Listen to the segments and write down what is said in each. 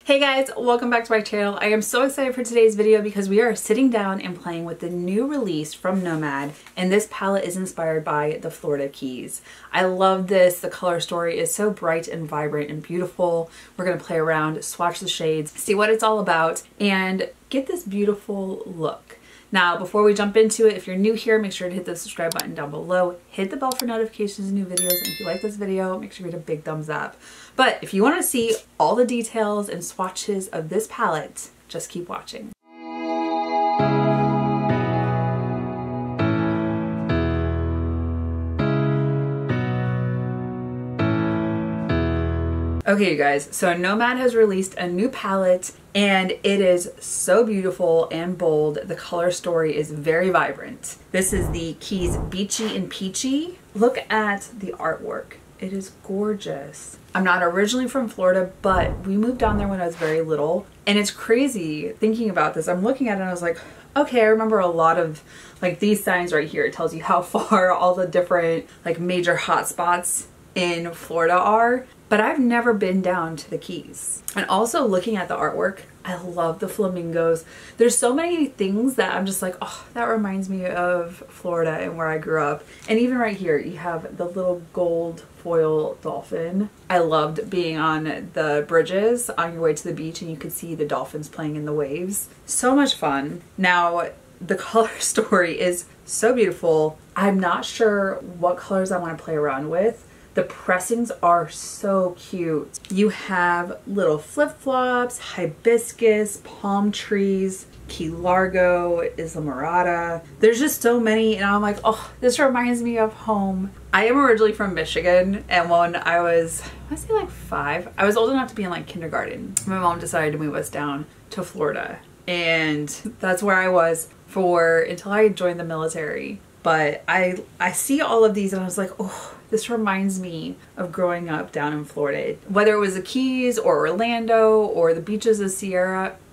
Hey guys, welcome back to my channel. I am so excited for today's video because we are sitting down and playing with the new release from Nomad, and this palette is inspired by the Florida Keys. I love this. The color story is so bright and vibrant and beautiful. We're going to play around, swatch the shades, see what it's all about, and get this beautiful look. Now, before we jump into it, if you're new here, make sure to hit the subscribe button down below. Hit the bell for notifications of new videos. And if you like this video, make sure to hit a big thumbs up. But if you want to see all the details and swatches of this palette, just keep watching. Okay, you guys, so Nomad has released a new palette and it is so beautiful and bold. The color story is very vibrant. This is the Keys Beachy and Peachy. Look at the artwork. It is gorgeous. I'm not originally from Florida, but we moved down there when I was very little. And it's crazy thinking about this. I'm looking at it and I was like, okay, I remember a lot of like these signs right here. It tells you how far all the different like major hotspots in Florida are. But I've never been down to the Keys. And also looking at the artwork, I love the flamingos. There's so many things that I'm just like, oh, that reminds me of Florida and where I grew up. And even right here, you have the little gold foil dolphin. I loved being on the bridges on your way to the beach and you could see the dolphins playing in the waves. So much fun. Now, the color story is so beautiful. I'm not sure what colors I want to play around with. The pressings are so cute. You have little flip-flops, hibiscus, palm trees, Key Largo, Isla Morada. There's just so many and I'm like, oh, this reminds me of home. I am originally from Michigan, and when I was, I say like 5, I was old enough to be in like kindergarten. My mom decided to move us down to Florida, and that's where I was for until I joined the military. But I see all of these and I was like, oh, this reminds me of growing up down in Florida. Whether it was the Keys or Orlando or the beaches of Sarasota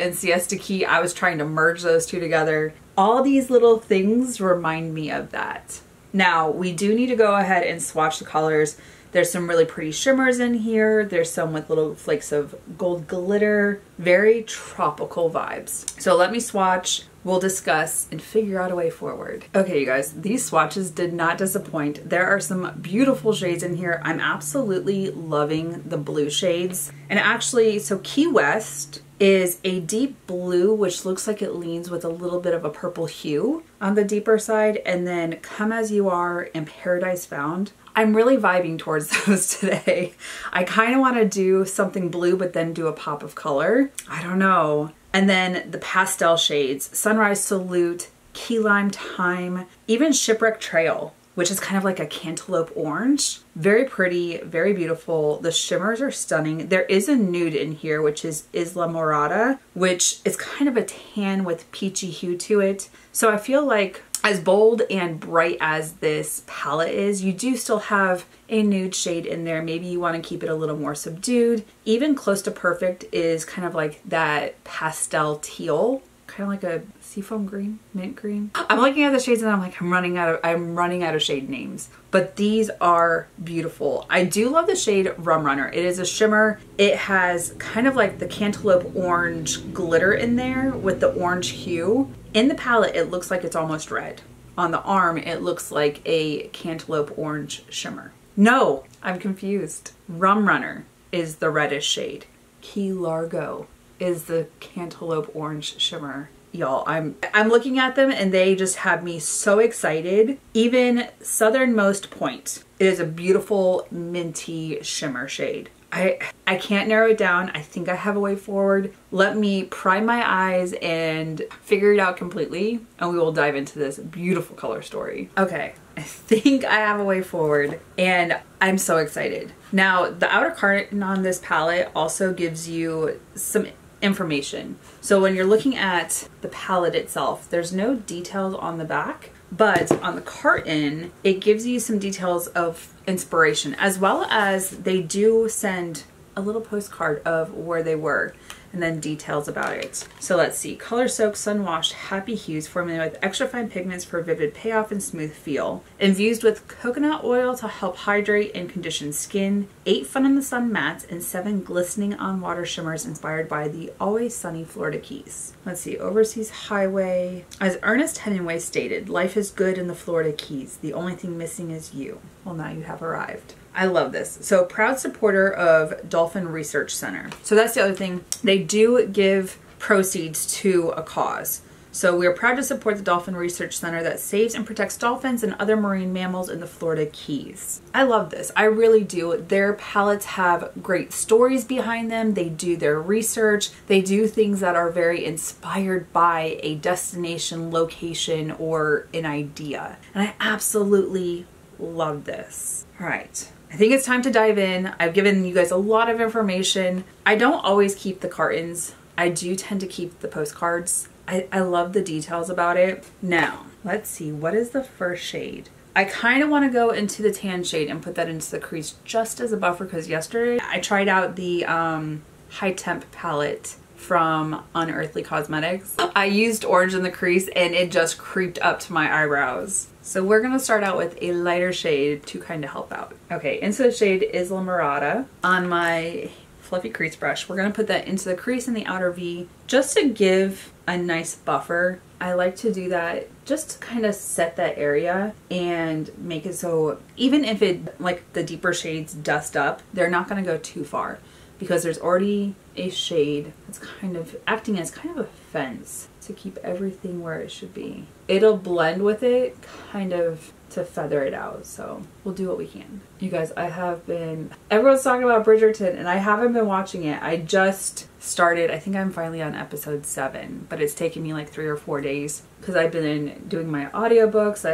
and Siesta Key, I was trying to merge those two together. All these little things remind me of that. Now, we do need to go ahead and swatch the colors. There's some really pretty shimmers in here. There's some with little flakes of gold glitter. Very tropical vibes. So let me swatch. We'll discuss and figure out a way forward. Okay, you guys, these swatches did not disappoint. There are some beautiful shades in here. I'm absolutely loving the blue shades. And actually, so Key West is a deep blue, which looks like it leans with a little bit of a purple hue on the deeper side. And then Come As You Are and Paradise Found. I'm really vibing towards those today. I kind of want to do something blue, but then do a pop of color. I don't know. And then the pastel shades, Sunrise Salute, Key Lime Time, even Shipwreck Trail, which is kind of like a cantaloupe orange. Very pretty, very beautiful. The shimmers are stunning. There is a nude in here, which is Isla Morada, which is kind of a tan with peachy hue to it. So I feel like as bold and bright as this palette is, you do still have a nude shade in there. Maybe you want to keep it a little more subdued. Even Close to Perfect is kind of like that pastel teal, kind of like a seafoam green, mint green. I'm looking at the shades and I'm like, I'm running out of shade names. But these are beautiful. I do love the shade Rum Runner. It is a shimmer. It has kind of like the cantaloupe orange glitter in there with the orange hue. In the palette, it looks like it's almost red. On the arm, it looks like a cantaloupe orange shimmer. No, I'm confused. Rum Runner is the reddish shade. Key Largo is the cantaloupe orange shimmer. Y'all, I'm looking at them and they just have me so excited. Even Southernmost Point, it is a beautiful minty shimmer shade. I can't narrow it down. I think I have a way forward. Let me prime my eyes and figure it out completely, and we will dive into this beautiful color story. Okay, I think I have a way forward and I'm so excited. Now, the outer carton on this palette also gives you some information. So when you're looking at the palette itself, there's no details on the back, but on the carton, it gives you some details of inspiration, as well as they do send a little postcard of where they were. and then details about it. So let's see. Color Soaked Sun Washed Happy Hues formula with extra fine pigments for vivid payoff and smooth feel. Infused with coconut oil to help hydrate and condition skin. 8 Fun in the Sun mattes and 7 glistening on water shimmers inspired by the always sunny Florida Keys. Let's see. Overseas Highway. As Ernest Hemingway stated, life is good in the Florida Keys. The only thing missing is you. Well, now you have arrived. I love this. So proud supporter of Dolphin Research Center. So that's the other thing. They do give proceeds to a cause. So we are proud to support the Dolphin Research Center that saves and protects dolphins and other marine mammals in the Florida Keys. I love this. I really do. Their palettes have great stories behind them. They do their research. They do things that are very inspired by a destination, location, or an idea. And I absolutely love this. All right. I think it's time to dive in. I've given you guys a lot of information. I don't always keep the cartons. I do tend to keep the postcards. I love the details about it. Now, let's see. What is the first shade? I kind of want to go into the tan shade and put that into the crease just as a buffer because yesterday I tried out the High Temp palette from Unearthly Cosmetics. I used orange in the crease and it just creeped up to my eyebrows. So we're going to start out with a lighter shade to kind of help out. Okay, into the shade Isla Morada on my fluffy crease brush. We're going to put that into the crease in the outer V just to give a nice buffer. I like to do that just to kind of set that area and make it so even if it, like the deeper shades dust up, they're not going to go too far because there's already a shade that's kind of acting as kind of a fence to keep everything where it should be. It'll blend with it kind of to feather it out, so we'll do what we can. You guys, everyone's talking about Bridgerton and I haven't been watching it. I just started, I think I'm finally on episode 7, but it's taken me like 3 or 4 days because I've been doing my audiobooks.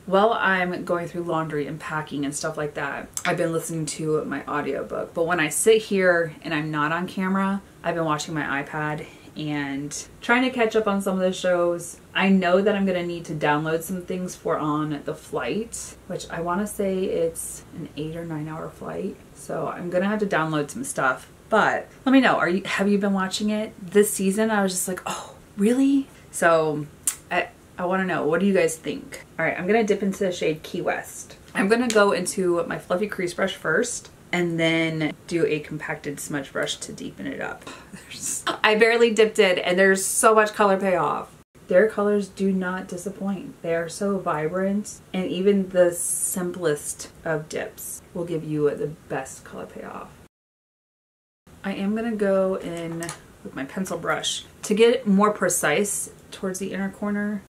While I'm going through laundry and packing and stuff like that, I've been listening to my audiobook. But when I sit here and I'm not on camera, I've been watching my iPad and trying to catch up on some of the shows. I know that I'm gonna need to download some things for on the flight, which I want to say it's an 8 or 9 hour flight. So I'm gonna have to download some stuff. But let me know, have you been watching it this season? I was just like, oh, really? So I want to know, what do you guys think? All right, I'm gonna dip into the shade Key West. I'm gonna go into my fluffy crease brush first and then do a compacted smudge brush to deepen it up. I barely dipped in and there's so much color payoff. Their colors do not disappoint. They are so vibrant and even the simplest of dips will give you the best color payoff. I am gonna go in with my pencil brush to get more precise towards the inner corner.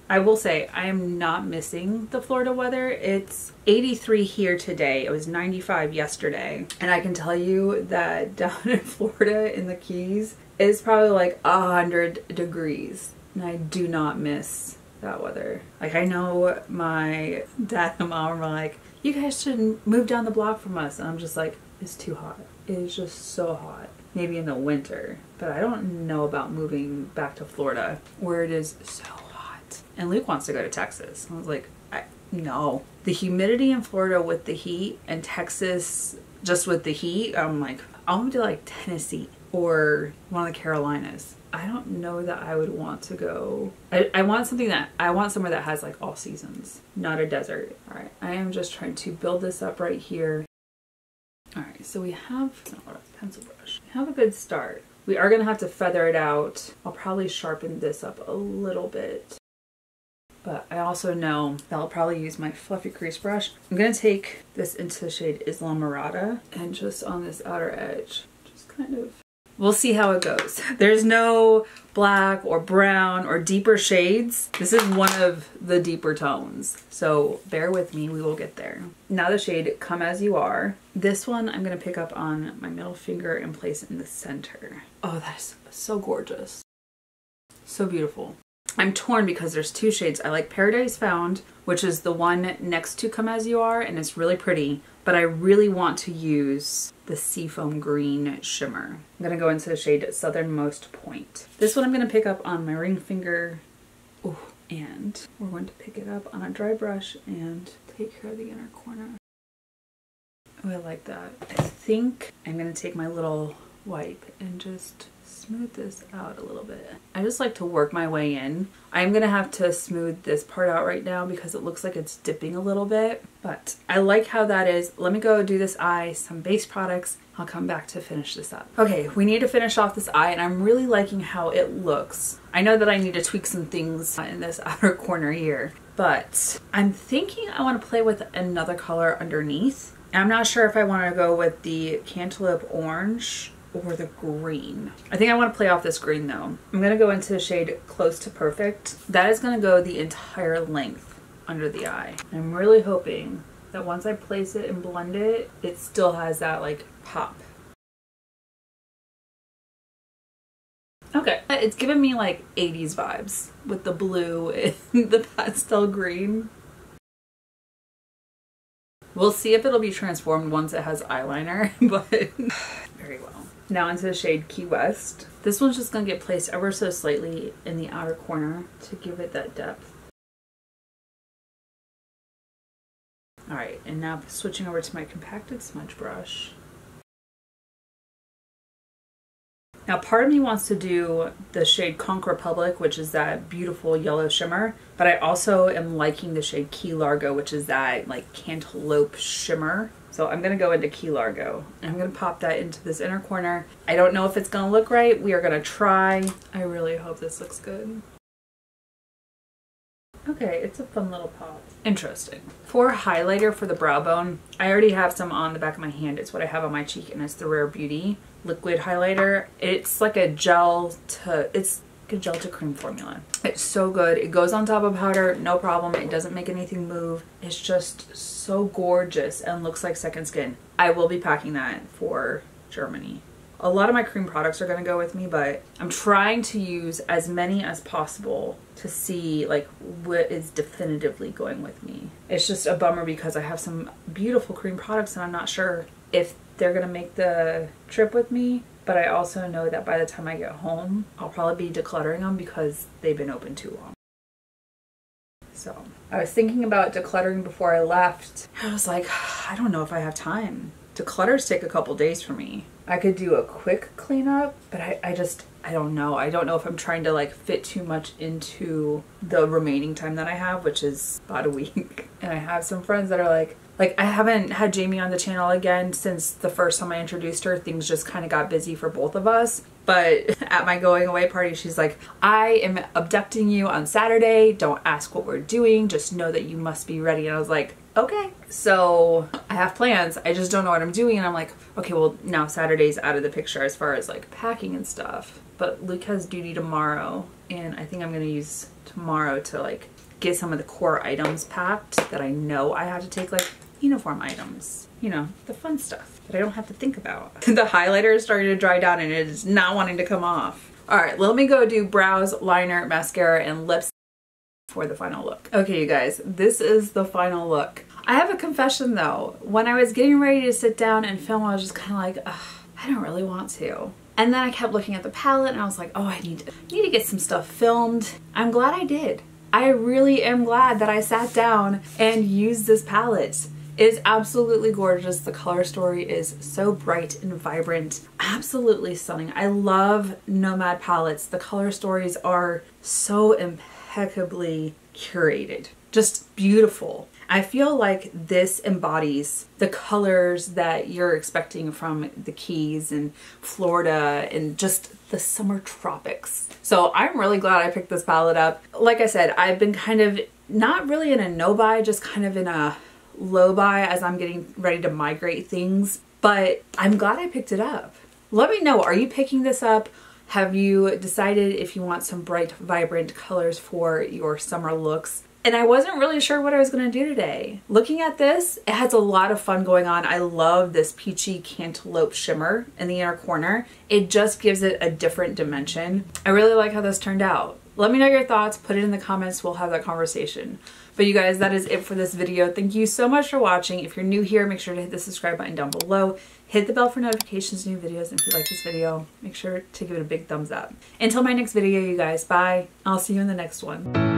I will say I am not missing the Florida weather. It's 83 here today. It was 95 yesterday. And I can tell you that down in Florida in the Keys, it's probably like 100 degrees. And I do not miss that weather. Like, I know my dad and mom are like, you guys should move down the block from us. And I'm just like, it's too hot. It is just so hot. Maybe in the winter. But I don't know about moving back to Florida where it is so hot. And Luke wants to go to Texas. I was like, no. The humidity in Florida with the heat and Texas just with the heat, I'm like, I'll move to like Tennessee or one of the Carolinas. I don't know that I would want to go. I want somewhere that has like all seasons, not a desert. All right, I am just trying to build this up right here. All right, so we have a pencil brush. We have a good start. We are gonna have to feather it out. I'll probably sharpen this up a little bit. But I also know that I'll probably use my fluffy crease brush. I'm gonna take this into the shade Isla Morada and just on this outer edge, just kind of, we'll see how it goes. There's no black or brown or deeper shades. This is one of the deeper tones. So bear with me, we will get there. Now the shade Come As You Are. This one I'm gonna pick up on my middle finger and place it in the center. Oh, that is so gorgeous. So beautiful. I'm torn because there's 2 shades. I like Paradise Found, which is the one next to Come As You Are, and it's really pretty, but I really want to use the Seafoam Green shimmer. I'm gonna go into the shade Southernmost Point. This one I'm gonna pick up on my ring finger. Ooh, and we're going to pick it up on a dry brush and take care of the inner corner. Oh, I like that. I think I'm gonna take my little wipe and just smooth this out a little bit. I just like to work my way in. I'm gonna have to smooth this part out right now because it looks like it's dipping a little bit, but I like how that is. Let me go do this eye, some base products. I'll come back to finish this up. Okay, we need to finish off this eye and I'm really liking how it looks. I know that I need to tweak some things in this outer corner here, but I'm thinking I want to play with another color underneath. I'm not sure if I want to go with the Cantaloupe Orange or the green. I think I want to play off this green though. I'm going to go into the shade Close to Perfect. That is going to go the entire length under the eye. I'm really hoping that once I place it and blend it, it still has that like pop. Okay, it's giving me like 80s vibes with the blue and the pastel green. We'll see if it'll be transformed once it has eyeliner, but very well. Now into the shade Key West. This one's just gonna get placed ever so slightly in the outer corner to give it that depth. All right, and now switching over to my compacted smudge brush. Now part of me wants to do the shade Conch Republic, which is that beautiful yellow shimmer, but I also am liking the shade Key Largo, which is that like cantaloupe shimmer. So I'm gonna go into Key Largo and I'm gonna pop that into this inner corner. I don't know if it's gonna look right. We are gonna try. I really hope this looks good. Okay, it's a fun little pop. Interesting. For highlighter for the brow bone, I already have some on the back of my hand. It's what I have on my cheek and it's the Rare Beauty liquid highlighter. It's like a gel to cream formula. It's so good. It goes on top of powder, no problem. It doesn't make anything move. It's just so gorgeous and looks like second skin. I will be packing that for Germany. A lot of my cream products are going to go with me, but I'm trying to use as many as possible to see like what is definitively going with me. It's just a bummer because I have some beautiful cream products and I'm not sure if they're going to make the trip with me, but I also know that by the time I get home, I'll probably be decluttering them because they've been open too long. So I was thinking about decluttering before I left. I was like, I don't know if I have time. Declutters take a couple days for me. I could do a quick cleanup, but I don't know. I don't know if I'm trying to like fit too much into the remaining time that I have, which is about a week. And I have some friends that are like I haven't had Jamie on the channel again since the first time I introduced her. Things just kind of got busy for both of us. But at my going away party, she's like, I am abducting you on Saturday. Don't ask what we're doing. Just know that you must be ready. And I was like, okay. So I have plans. I just don't know what I'm doing. And I'm like, okay, well now Saturday's out of the picture as far as like packing and stuff. But Luke has duty tomorrow. And I think I'm going to use tomorrow to like get some of the core items packed that I know I have to take, like uniform items, you know, the fun stuff that I don't have to think about. The highlighter is starting to dry down and it is not wanting to come off. All right, let me go do brows, liner, mascara, and lips for the final look. Okay, you guys, this is the final look. I have a confession though. When I was getting ready to sit down and film, I was just kind of like, ugh, I don't really want to. And then I kept looking at the palette and I was like, oh, I need to get some stuff filmed. I'm glad I did. I really am glad that I sat down and used this palette. It is absolutely gorgeous. The color story is so bright and vibrant. Absolutely stunning. I love Nomad palettes. The color stories are so impeccably curated. Just beautiful. I feel like this embodies the colors that you're expecting from the Keys and Florida and just the summer tropics. So I'm really glad I picked this palette up. Like I said, I've been kind of not really in a no buy, just kind of in a low buy as I'm getting ready to migrate things, but I'm glad I picked it up. Let me know, are you picking this up? Have you decided if you want some bright, vibrant colors for your summer looks? And I wasn't really sure what I was going to do today. Looking at this, it has a lot of fun going on. I love this peachy cantaloupe shimmer in the inner corner. It just gives it a different dimension. I really like how this turned out. Let me know your thoughts, put it in the comments, we'll have that conversation. But you guys, that is it for this video. Thank you so much for watching. If you're new here, make sure to hit the subscribe button down below. Hit the bell for notifications, new videos, and if you like this video, make sure to give it a big thumbs up. Until my next video, you guys, bye. I'll see you in the next one.